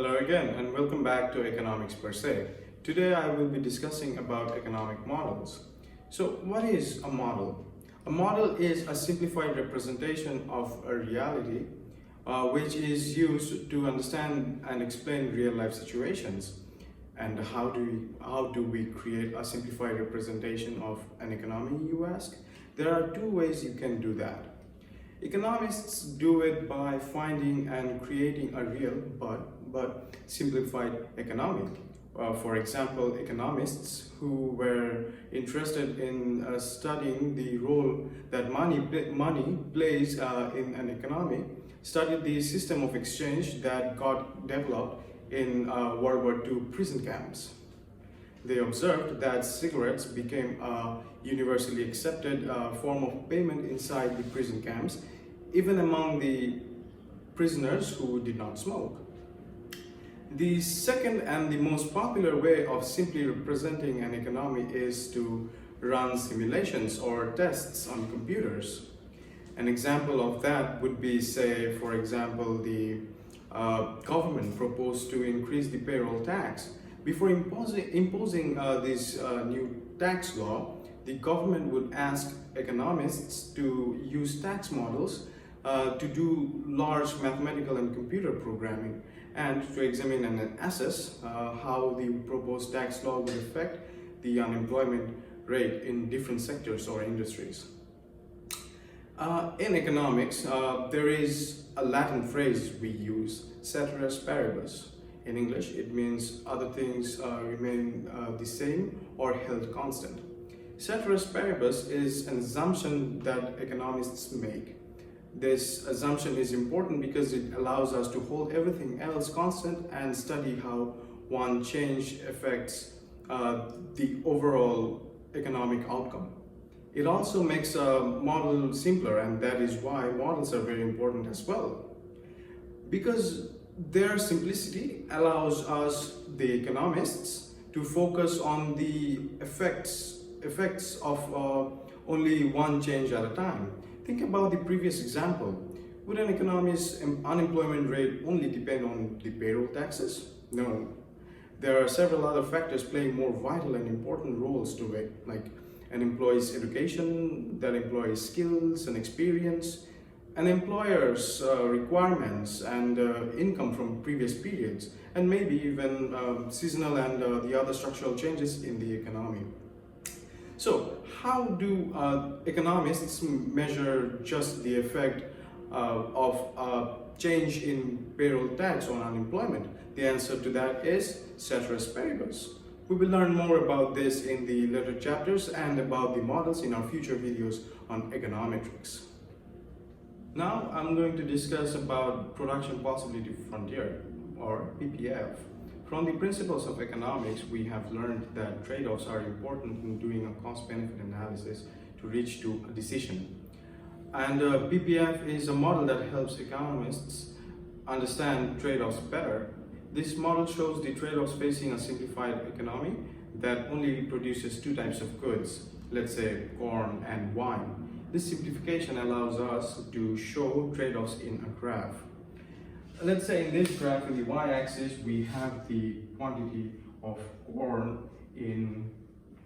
Hello again and welcome back to Economics per se. Today I will be discussing about economic models. So what is a model? A model is a simplified representation of a reality which is used to understand and explain real life situations. And how do we create a simplified representation of an economy, you ask? There are two ways you can do that. Economists do it by finding and creating a real but simplified economy. For example, economists who were interested in studying the role that money plays in an economy studied the system of exchange that got developed in World War II prison camps. They observed that cigarettes became a universally accepted form of payment inside the prison camps, even among the prisoners who did not smoke. The second and the most popular way of simply representing an economy is to run simulations or tests on computers. An example of that would be, say, for example, the government proposed to increase the payroll tax. Before imposing this new tax law, the government would ask economists to use tax models to do large mathematical and computer programming and to examine and assess how the proposed tax law would affect the unemployment rate in different sectors or industries. In economics, there is a Latin phrase we use, Ceteris Paribus. In English, it means other things remain the same or held constant. Ceteris Paribus is an assumption that economists make. This assumption is important because it allows us to hold everything else constant and study how one change affects the overall economic outcome. It also makes a model simpler, and that is why models are very important as well. Because their simplicity allows us, the economists, to focus on the effects of only one change at a time. Think about the previous example. Would an economist's unemployment rate only depend on the payroll taxes? No. There are several other factors playing more vital and important roles to it, like an employee's education, that employee's skills and experience, an employer's requirements and income from previous periods, and maybe even seasonal and the other structural changes in the economy. So, how do economists measure just the effect of change in payroll tax on unemployment? The answer to that is Ceteris Paribus. We will learn more about this in the later chapters and about the models in our future videos on Econometrics. Now I'm going to discuss about Production Possibility Frontier, or PPF. From the principles of economics, we have learned that trade-offs are important in doing a cost-benefit analysis to reach to a decision. And PPF is a model that helps economists understand trade-offs better. This model shows the trade-offs facing a simplified economy that only produces two types of goods, let's say corn and wine. This simplification allows us to show trade-offs in a graph. Let's say in this graph, in the y-axis, we have the quantity of corn in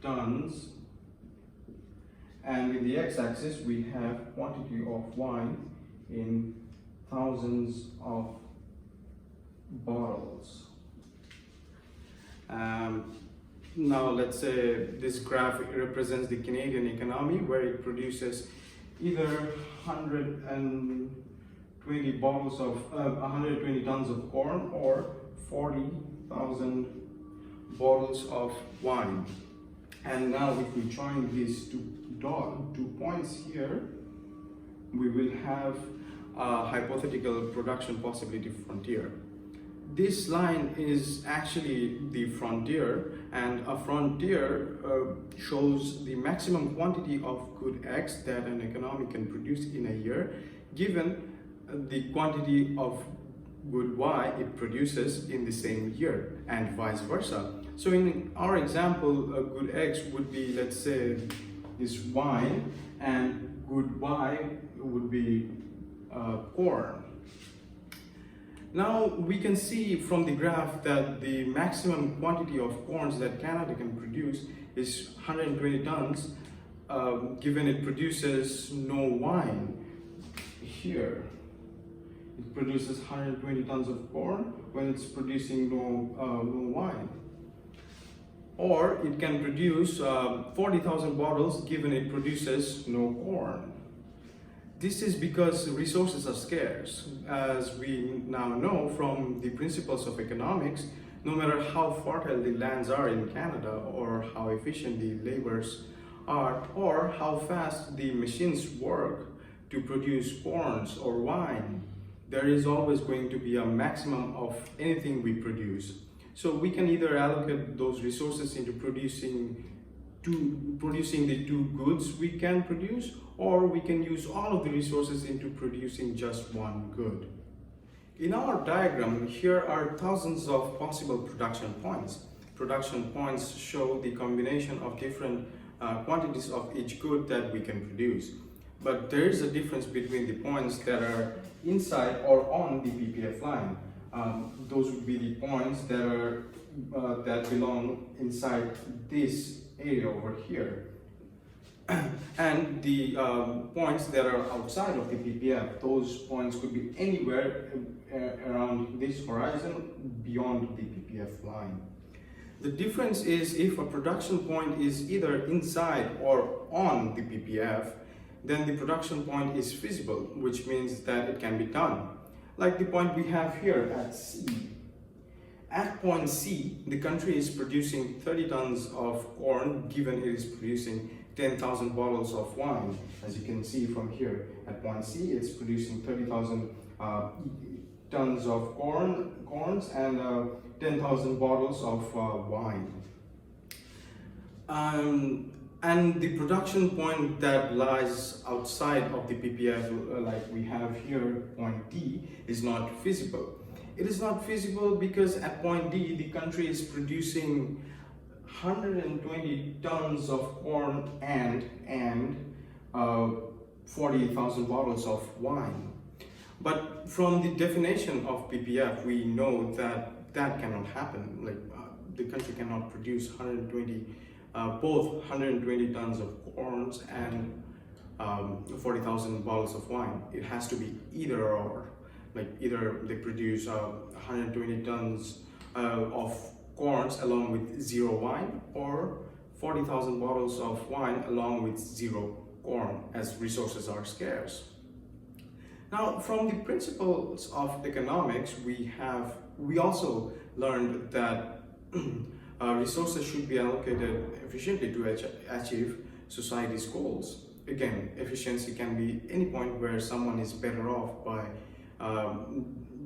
tons, and in the x-axis, we have quantity of wine in thousands of bottles. Now let's say this graph represents the Canadian economy, where it produces either 120 bottles of 120 tons of corn or 40,000 bottles of wine. And now if we join these two points here, we will have a hypothetical production possibility frontier. This line is actually the frontier, and a frontier shows the maximum quantity of good X that an economy can produce in a year, given the quantity of good Y it produces in the same year, and vice versa. So in our example, a good X would be, let's say, this wine, and good Y would be corn. Now we can see from the graph that the maximum quantity of corns that Canada can produce is 120 tons, given it produces no wine. Here, it produces 120 tons of corn when it's producing no wine. Or it can produce 40,000 bottles given it produces no corn. This is because resources are scarce. As we now know from the principles of economics, no matter how fertile the lands are in Canada, or how efficient the laborers are, or how fast the machines work to produce corns or wine, there is always going to be a maximum of anything we produce. So we can either allocate those resources into producing the two goods we can produce, or we can use all of the resources into producing just one good. In our diagram, here are thousands of possible production points. Production points show the combination of different quantities of each good that we can produce. But there is a difference between the points that are inside or on the PPF line. Those would be the points that are that belong inside this area over here, and the points that are outside of the PPF. Those points could be anywhere around this horizon beyond the PPF line. The difference is if a production point is either inside or on the PPF, then the production point is feasible, which means that it can be done. Like the point we have here at C. At point C, the country is producing 30 tons of corn, given it is producing 10,000 bottles of wine. As you can see from here, at point C, it's producing 30,000 tons of corns and 10,000 bottles of wine. And the production point that lies outside of the PPF, like we have here, point D, is not feasible. It is not feasible because at point D, the country is producing 120 tons of corn and 40,000 bottles of wine. But from the definition of PPF, we know that that cannot happen. Like the country cannot produce both 120 tons of corns and 40,000 bottles of wine. It has to be either or. Like either they produce 120 tons of corns along with zero wine, or 40,000 bottles of wine along with zero corn, as resources are scarce. Now, from the principles of economics, we also learned that resources should be allocated efficiently to achieve society's goals. Again, efficiency can be any point where someone is better off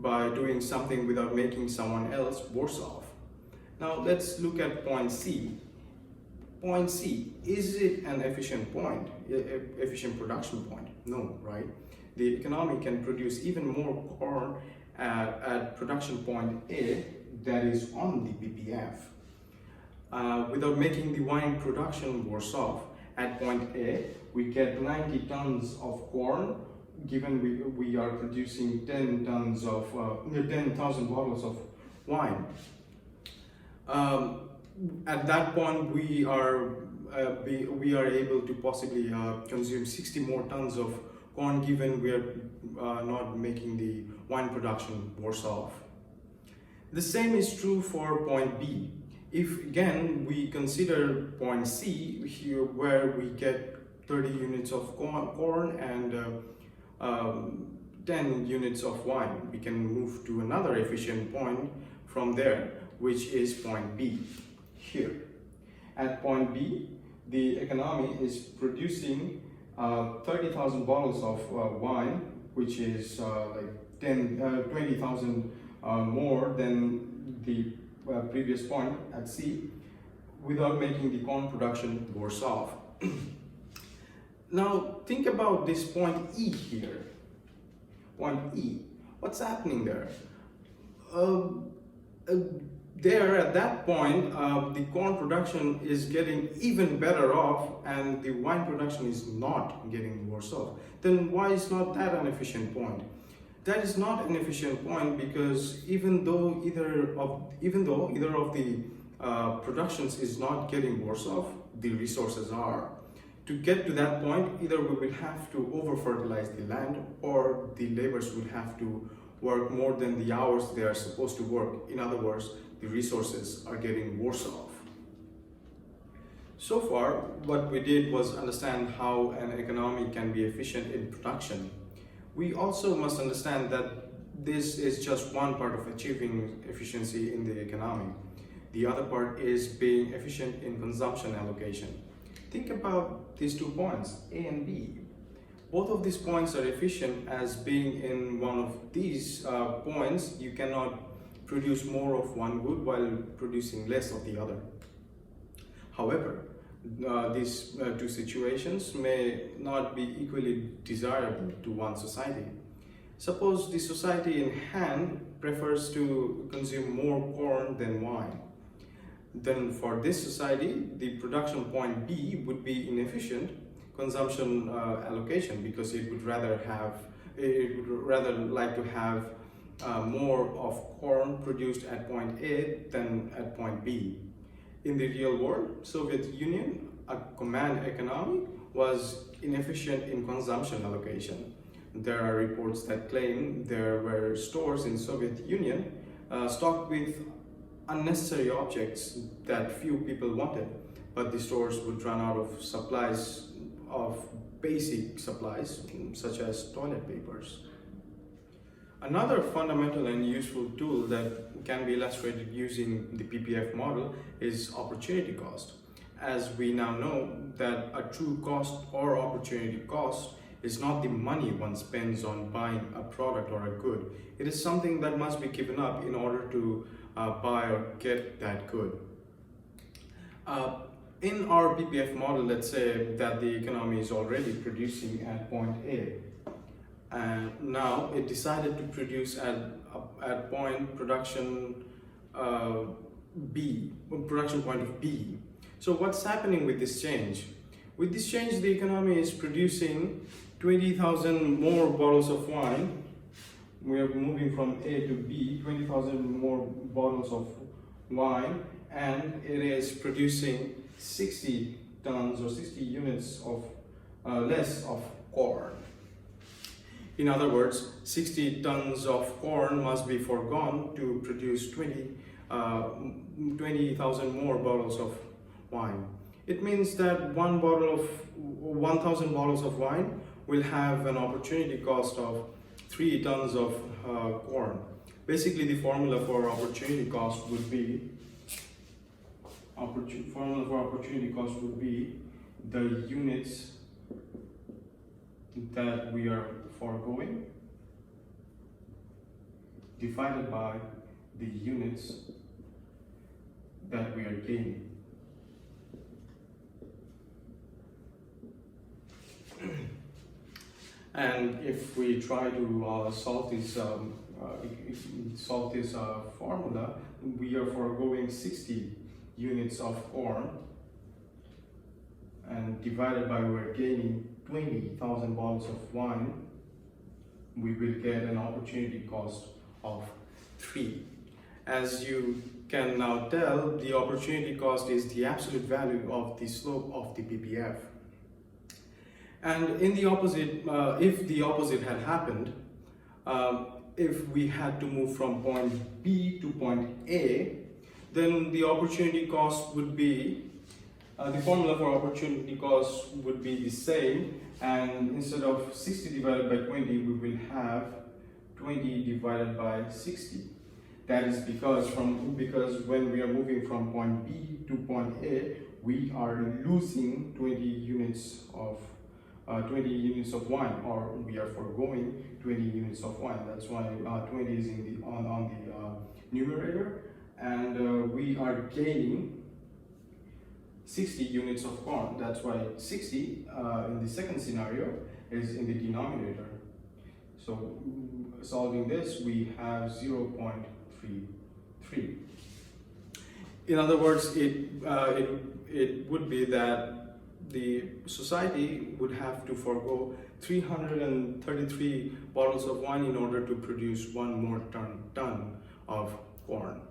by doing something without making someone else worse off. Now let's look at point C. Point C, is it an efficient point, efficient production point? No, right? The economy can produce even more corn at production point A, that is on the PPF, without making the wine production worse off. At point A, we get 90 tons of corn, given we are producing 10,000 bottles of wine. At that point, we are able to possibly consume 60 more tons of corn, given we are not making the wine production worse off. The same is true for point B. If again we consider point C here, where we get 30 units of corn and 10 units of wine, we can move to another efficient point from there, which is point B here. At point B, the economy is producing 30,000 bottles of wine, which is like 20,000 more than the previous point at C, without making the corn production worse off. Now think about this point E here. Point E. What's happening there? There at that point, the corn production is getting even better off and the wine production is not getting worse off. Then why is not that an efficient point? That is not an efficient point, because even though either of the productions is not getting worse off, the resources are. To get to that point, either we will have to over-fertilize the land, or the laborers will have to work more than the hours they are supposed to work. In other words, the resources are getting worse off. So far, what we did was understand how an economy can be efficient in production. We also must understand that this is just one part of achieving efficiency in the economy. The other part is being efficient in consumption allocation. Think about these 2 points, A and B. Both of these points are efficient, as being in one of these points, you cannot produce more of one good while producing less of the other. However, these 2 situations may not be equally desirable to one society. Suppose the society in hand prefers to consume more corn than wine. Then for this society, the production point B would be inefficient consumption allocation, because it would rather like to have more of corn produced at point A than at point B. In the real world, Soviet Union, a command economy, was inefficient in consumption allocation. There are reports that claim there were stores in Soviet Union stocked with unnecessary objects that few people wanted, but the stores would run out of supplies, of basic supplies such as toilet papers. Another fundamental and useful tool that can be illustrated using the PPF model is opportunity cost. As we now know that a true cost or opportunity cost is not the money one spends on buying a product or a good. It is something that must be given up in order to buy or get that good. In our PPF model, let's say that the economy is already producing at point A, and now it decided to produce at point production B, production point of B. So what's happening with this change? With this change, the economy is producing 20,000 more bottles of wine. We are moving from A to B, 20,000 more bottles of wine, and it is producing 60 tons or 60 units of less of corn. In other words, 60 tons of corn must be foregone to produce 20,000 more bottles of wine. It means that 1,000 bottles of wine will have an opportunity cost of 3 tons of corn. Basically, the formula for opportunity cost would be the units that we are foregoing divided by the units that we are gaining. And if we try to solve this formula, we are foregoing 60 units of corn, and divided by we're gaining 20,000 bottles of wine, we will get an opportunity cost of 3. As you can now tell, the opportunity cost is the absolute value of the slope of the PPF. And in the opposite, if the opposite had happened, if we had to move from point B to point A, then the opportunity cost would be, the formula for opportunity cost would be the same, and instead of 60 divided by 20, we will have 20 divided by 60. That is because when we are moving from point B to point A, we are losing 20 units of wine, or we are foregoing 20 units of wine. That's why 20 is on the numerator, and we are gaining 60 units of corn. That's why 60 in the second scenario is in the denominator. So solving this, we have 0.33. In other words, it would be that the society would have to forego 333 bottles of wine in order to produce one more ton of corn.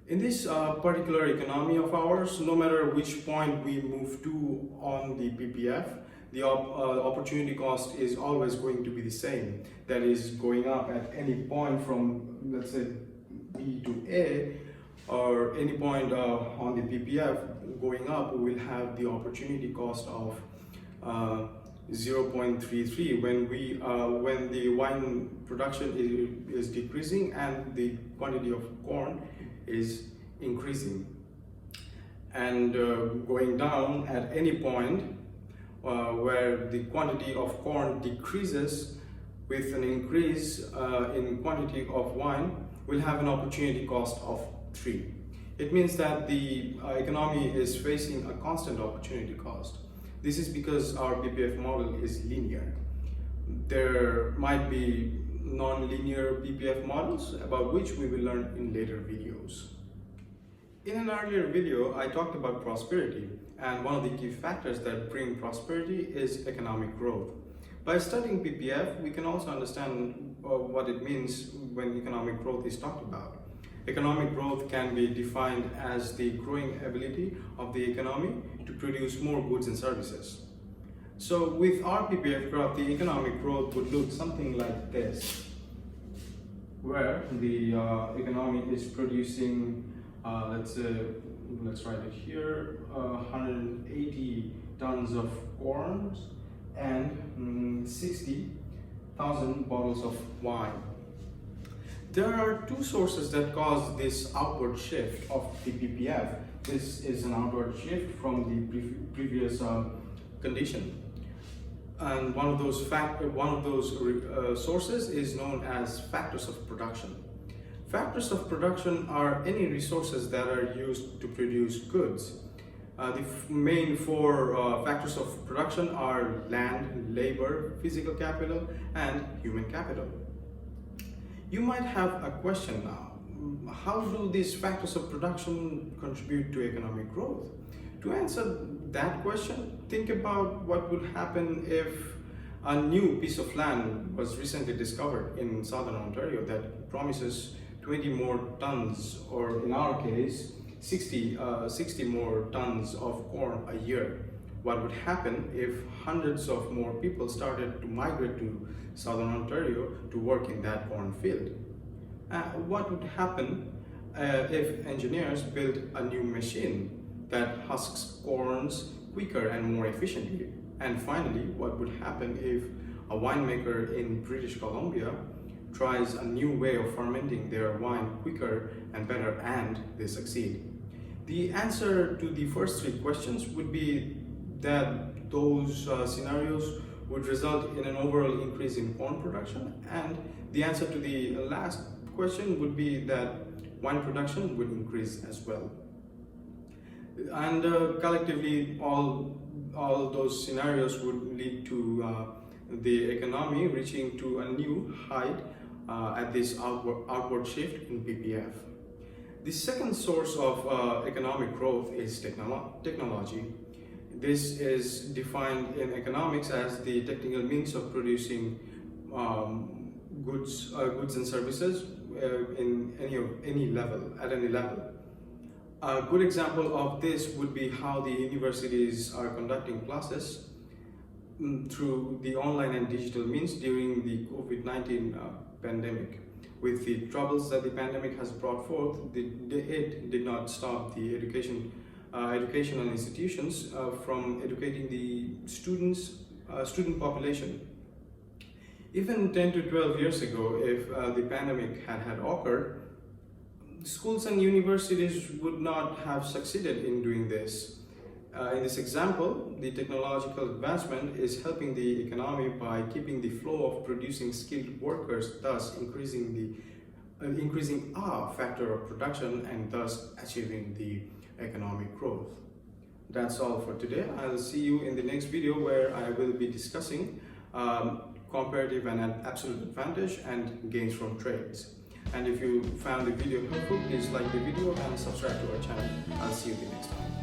In this particular economy of ours, no matter which point we move to on the PPF, the opportunity cost is always going to be the same. That is, going up at any point from, let's say, B to A, or any point on the PPF going up, we will have the opportunity cost of 0.33 when the wine production is decreasing and the quantity of corn is increasing, and going down at any point where the quantity of corn decreases with an increase in quantity of wine, will have an opportunity cost of 3. It means that the economy is facing a constant opportunity cost. This is because our PPF model is linear. There might be non-linear PPF models about which we will learn in later videos. In an earlier video, I talked about prosperity, and one of the key factors that bring prosperity is economic growth. By studying PPF, we can also understand what it means when economic growth is talked about. Economic growth can be defined as the growing ability of the economy to produce more goods and services. So with our PPF graph, the economic growth would look something like this, where the economy is producing, let's write it here, 180 tons of corn and 60,000 bottles of wine. There are two sources that cause this outward shift of the PPF. This is an outward shift from the previous condition. And one of those sources is known as factors of production. Factors of production are any resources that are used to produce goods. The main four factors of production are land, labor, physical capital, and human capital. You might have a question now. How do these factors of production contribute to economic growth? To answer that question, think about what would happen if a new piece of land was recently discovered in southern Ontario that promises 20 more tons, or in our case, 60 more tons of corn a year. What would happen if hundreds of more people started to migrate to southern Ontario to work in that corn field? What would happen if engineers built a new machine that husks corns quicker and more efficiently? And finally, what would happen if a winemaker in British Columbia tries a new way of fermenting their wine quicker and better, and they succeed? The answer to the first three questions would be that those scenarios would result in an overall increase in corn production, and the answer to the last question would be that wine production would increase as well. And collectively, all those scenarios would lead to the economy reaching to a new height at this outward shift in PPF. The second source of economic growth is technology. This is defined in economics as the technical means of producing goods and services in any level. A good example of this would be how the universities are conducting classes through the online and digital means during the COVID-19 pandemic. With the troubles that the pandemic has brought forth, it did not stop the educational institutions from educating the student population. Even 10 to 12 years ago, if the pandemic had occurred, schools and universities would not have succeeded in doing this. In this example, the technological advancement is helping the economy by keeping the flow of producing skilled workers, thus increasing our factor of production and thus achieving the economic growth. That's all for today. I'll see you in the next video, where I will be discussing comparative and absolute advantage and gains from trades. And if you found the video helpful, please like the video and subscribe to our channel. I'll see you the next time.